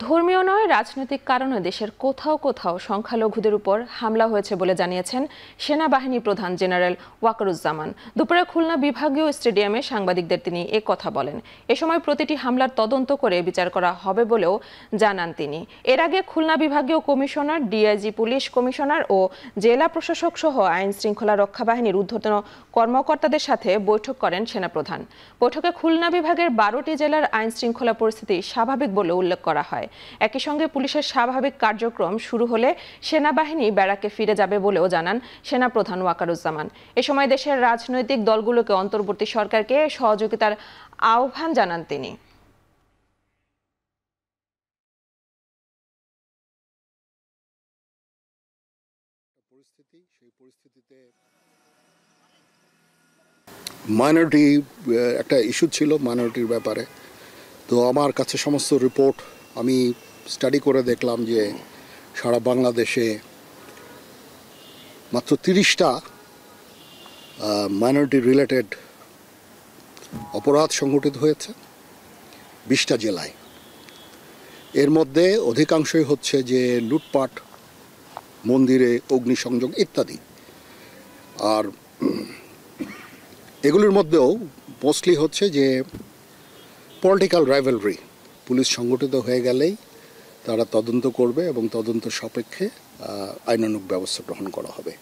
ধর্মীয় নয়, রাজনৈতিক কারণে দেশের কোথাও কোথাও সংখ্যালঘুদের উপর হামলা হয়েছে বলে জানিয়েছেন সেনাবাহিনী প্রধান জেনারেল ওয়াকারুজ্জামান। দুপুরে খুলনা বিভাগীয় স্টেডিয়ামে সাংবাদিকদের তিনি কথা বলেন। এ সময় প্রতিটি হামলার তদন্ত করে বিচার করা হবে বলেও জানান তিনি। এর আগে খুলনা বিভাগীয় কমিশনার, ডিআইজি পুলিশ কমিশনার ও জেলা প্রশাসক সহ আইন শৃঙ্খলা রক্ষা বাহিনীর ঊর্ধ্বতন কর্মকর্তাদের সাথে বৈঠক করেন সেনাপ্রধান। বৈঠকে খুলনা বিভাগের 12টি জেলার আইন শৃঙ্খলা পরিস্থিতি স্বাভাবিক বলে উল্লেখ করা হয়। একই সঙ্গে পুলিশের স্বাভাবিক কার্যক্রম শুরু হলে সেনাবাহিনী ব্যারাকে ফিরে যাবে বলেও জানান সেনাপ্রধান ওয়াকারুজ্জামান। এ সময় দেশের রাজনৈতিক দলগুলোকে অন্তর্বর্তী সরকারকে সহযোগিতার আহ্বান জানান তিনি। সেই পরিস্থিতিতে মাইনরিটি একটা ইস্যু ছিল, মাইনরিটির ব্যাপারে। তো আমার কাছে সমস্ত রিপোর্ট আমি স্টাডি করে দেখলাম যে সারা বাংলাদেশে মাত্র 30টা মাইনরিটি রিলেটেড অপরাধ সংঘটিত হয়েছে 20টা জেলায়। এর মধ্যে অধিকাংশই হচ্ছে যে লুটপাট, মন্দিরে অগ্নিসংযোগ ইত্যাদি। আর এগুলির মধ্যেও মোস্টলি হচ্ছে যে পলিটিক্যাল রাইভালরি। পুলিশ সংগঠিত হয়ে গেলেই তারা তদন্ত করবে এবং তদন্ত সাপেক্ষে আইনানুগ ব্যবস্থা গ্রহণ করা হবে।